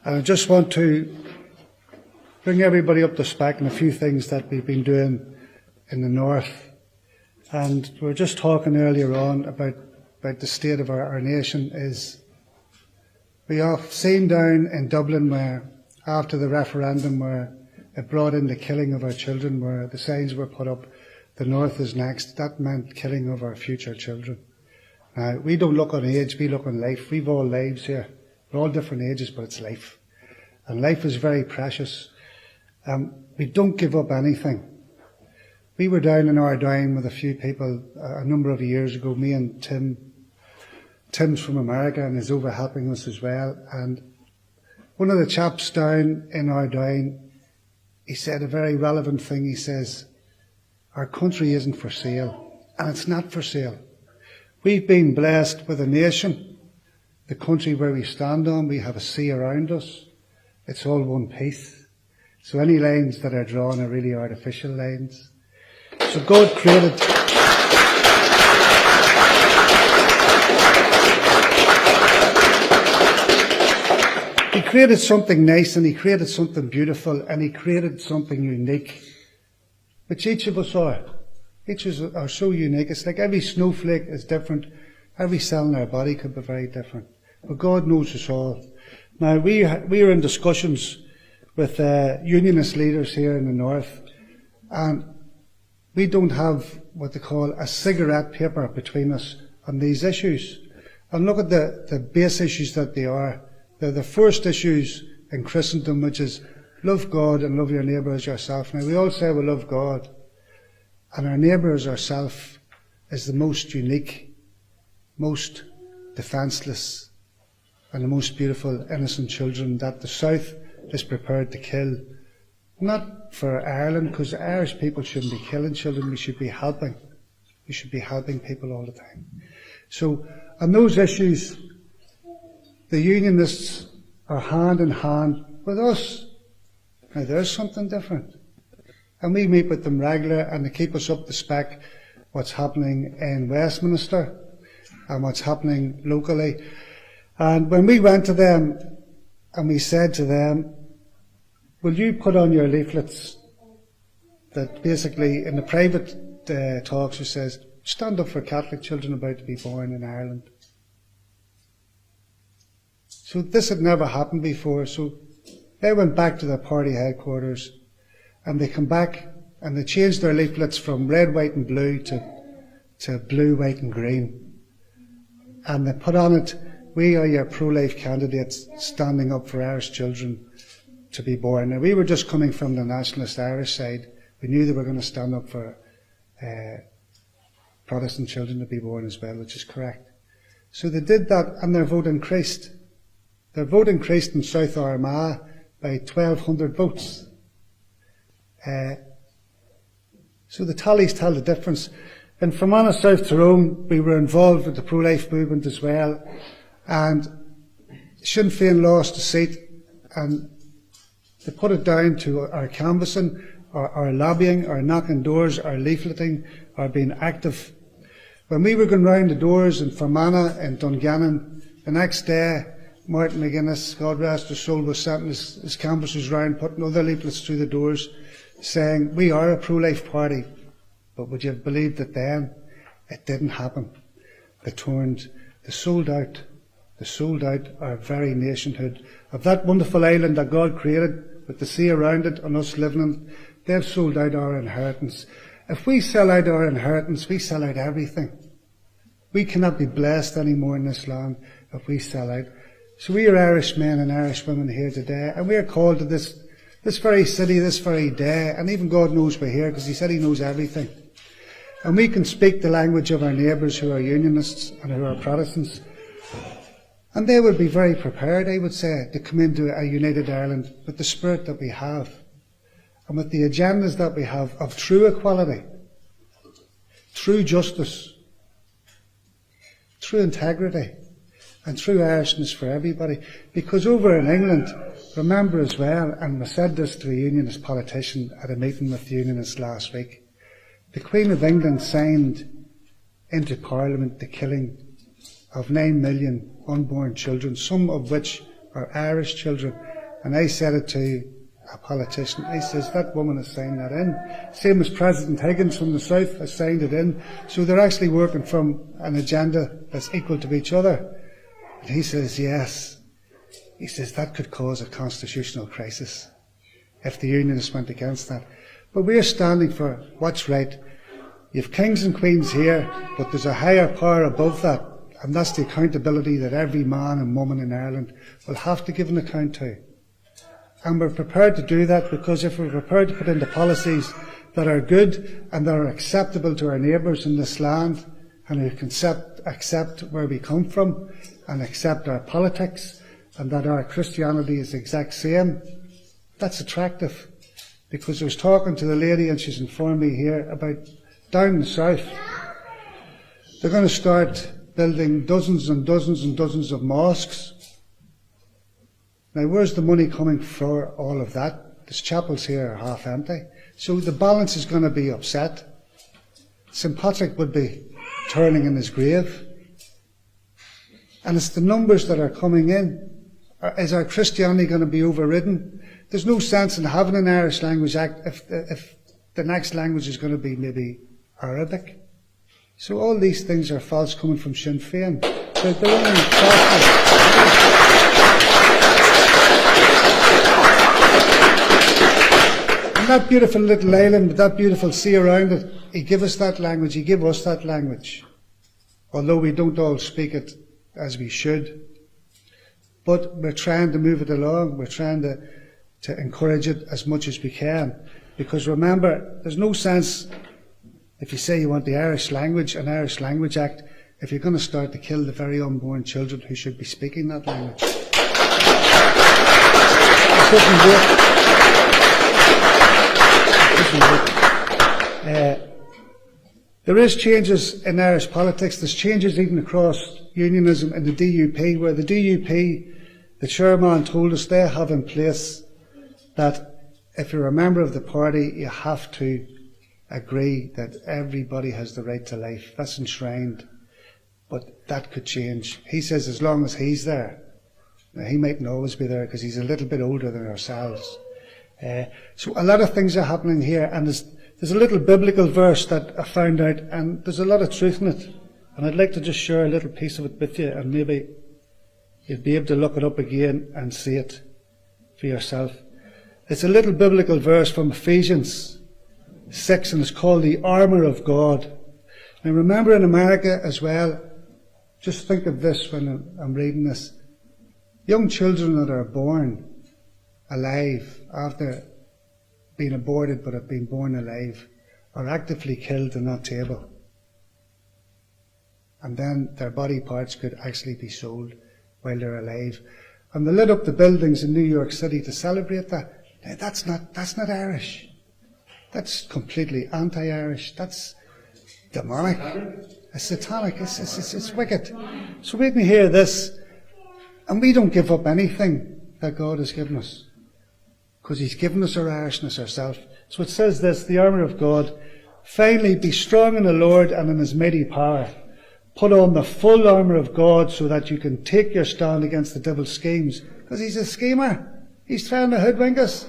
And I just want to bring everybody up to spec on a few things that we've been doing in the north. And we were just talking earlier on about the state of our nation. We have seen down in Dublin where, after the referendum, where it brought in the killing of our children, where the signs were put up, the north is next. That meant killing of our future children. Now, we don't look on age, we look on life. We've all lives here. We're all different ages, but it's life. And life is very precious. We don't give up anything. We were down in Ardoyne with a few people a number of years ago, me and Tim. Tim's from America and is over helping us as well. And one of the chaps down in Ardoyne, he said a very relevant thing. He says, our country isn't for sale, and it's not for sale. We've been blessed with a nation, the country where we stand on. We have a sea around us. It's all one piece. So any lines that are drawn are really artificial lines. So God created... He created something nice, and He created something beautiful, and He created something unique, which each of us are. Each of us are so unique. It's like every snowflake is different. Every cell in our body could be very different. But God knows us all. Now, we are in discussions with unionist leaders here in the north, and we don't have what they call a cigarette paper between us on these issues. And look at the base issues that they are. They're the first issues in Christendom, which is love God and love your neighbour as yourself. Now, we all say we love God, and our neighbour as ourself is the most unique, most defenceless, and the most beautiful innocent children that the South is prepared to kill. Not for Ireland, because Irish people shouldn't be killing children. We should be helping. We should be helping people all the time. So, on those issues, the unionists are hand in hand with us. Now, there's something different. And we meet with them regularly, and they keep us up to spec what's happening in Westminster and what's happening locally. And when we went to them and we said to them, will you put on your leaflets that basically in the private talks it says, stand up for Catholic children about to be born in Ireland. So this had never happened before. So they went back to their party headquarters, and they come back and they changed their leaflets from red, white and blue to blue, white and green. And they put on it, we are your pro-life candidates standing up for Irish children to be born. Now, we were just coming from the nationalist Irish side. We knew they were going to stand up for Protestant children to be born as well, which is correct. So they did that, and their vote increased. Their vote increased in South Armagh by 1,200 votes. So the tallies tell the difference. In Fermanagh, South Tyrone, we were involved with the pro-life movement as well, and Sinn Féin lost a seat, and they put it down to our canvassing, our lobbying, our knocking doors, our leafleting, our being active. When we were going round the doors in Fermanagh and Dungannon, the next day, Martin McGuinness, God rest his soul, was sending his canvassers round, putting other leaflets through the doors, saying, we are a pro-life party. But would you have believed that then? It didn't happen. They sold out our very nationhood. Of that wonderful island that God created, with the sea around it and us living in it, they've sold out our inheritance. If we sell out our inheritance, we sell out everything. We cannot be blessed anymore in this land if we sell out. So we are Irish men and Irish women here today, and we are called to this very city, this very day, and even God knows we're here because He said He knows everything. And we can speak the language of our neighbours who are Unionists and who are Protestants, and they would be very prepared, I would say, to come into a united Ireland with the spirit that we have and with the agendas that we have of true equality, true justice, true integrity, and true Irishness for everybody. Because over in England, remember as well, and I said this to a unionist politician at a meeting with unionists last week, the Queen of England signed into Parliament the killing of 9 million unborn children, some of which are Irish children. And I said it to a politician. I says, that woman has signed that in. Same as President Higgins from the South has signed it in. So they're actually working from an agenda that's equal to each other. And he says, yes. He says, that could cause a constitutional crisis if the Unionists went against that. But we're standing for what's right. You have kings and queens here, but there's a higher power above that. And that's the accountability that every man and woman in Ireland will have to give an account to. And we're prepared to do that, because if we're prepared to put into policies that are good and that are acceptable to our neighbours in this land, and who can accept where we come from and accept our politics, and that our Christianity is the exact same, that's attractive. Because I was talking to the lady and she's informed me here about down in the south, they're going to start building dozens and dozens and dozens of mosques. Now, where's the money coming for all of that? The chapels here are half empty. So the balance is going to be upset. St. Patrick would be turning in his grave. And it's the numbers that are coming in. Is our Christianity going to be overridden? There's no sense in having an Irish Language Act if the next language is going to be maybe Arabic. So all these things are false coming from Sinn Féin. They're only and that beautiful little island with that beautiful sea around it, he gave us that language, he gave us that language. Although we don't all speak it as we should. But we're trying to move it along, we're trying to encourage it as much as we can. Because remember, there's no sense, if you say you want the Irish language, an Irish Language Act, if you're going to start to kill the very unborn children who should be speaking that language. It doesn't work. There is changes in Irish politics. There's changes even across unionism in the DUP, where the DUP, the chairman told us they have in place that if you're a member of the party, you have to agree that everybody has the right to life. That's enshrined. But that could change. He says as long as he's there. Now, he mightn't always be there because he's a little bit older than ourselves. So a lot of things are happening here, and there's a little biblical verse that I found out, and there's a lot of truth in it. And I'd like to just share a little piece of it with you, and maybe you'd be able to look it up again and see it for yourself. It's a little biblical verse from Ephesians 6, and it's called the armour of God. Now remember, in America as well, just think of this when I'm reading this. Young children that are born alive after being aborted but have been born alive are actively killed on that table. And then their body parts could actually be sold while they're alive. And they lit up the buildings in New York City to celebrate that. Now, that's not Irish. That's completely anti-Irish. That's demonic. It's satanic. It's wicked. So we can hear this, and we don't give up anything that God has given us, because He's given us our Irishness ourselves. So it says this, the armour of God. Finally, be strong in the Lord and in His mighty power. Put on the full armour of God so that you can take your stand against the devil's schemes. Because he's a schemer. He's trying to hoodwink us.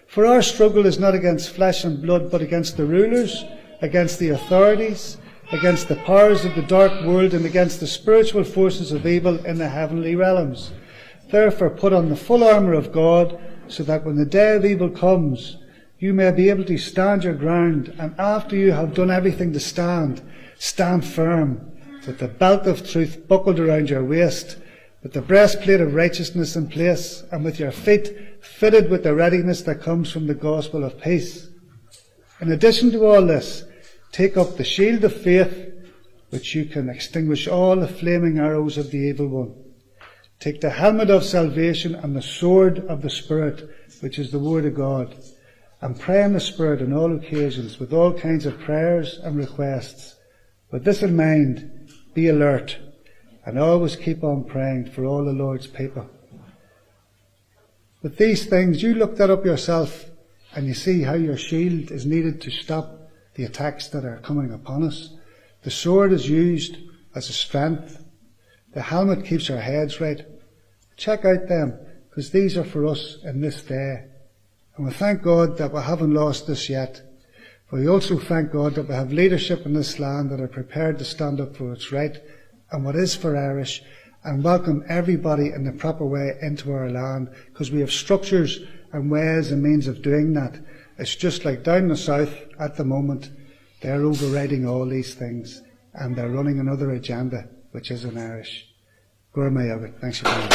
For our struggle is not against flesh and blood, but against the rulers, against the authorities, against the powers of the dark world, and against the spiritual forces of evil in the heavenly realms. Therefore put on the full armour of God, so that when the day of evil comes, you may be able to stand your ground, and after you have done everything to stand, stand firm, with the belt of truth buckled around your waist, with the breastplate of righteousness in place, and with your feet fitted with the readiness that comes from the gospel of peace. In addition to all this, take up the shield of faith, which you can extinguish all the flaming arrows of the evil one. Take the helmet of salvation and the sword of the Spirit, which is the word of God, and pray in the Spirit on all occasions with all kinds of prayers and requests. With this in mind, be alert and always keep on praying for all the Lord's people. With these things, you look that up yourself and you see how your shield is needed to stop the attacks that are coming upon us. The sword is used as a strength. The helmet keeps our heads right. Check out them, because these are for us in this day. And we thank God that we haven't lost this yet. But we also thank God that we have leadership in this land that are prepared to stand up for what's right and what is for Irish, and welcome everybody in the proper way into our land, because we have structures and ways and means of doing that. It's just like down the south at the moment, they're overriding all these things and they're running another agenda, which is an Irish. Gurma Yoga. Thanks for coming.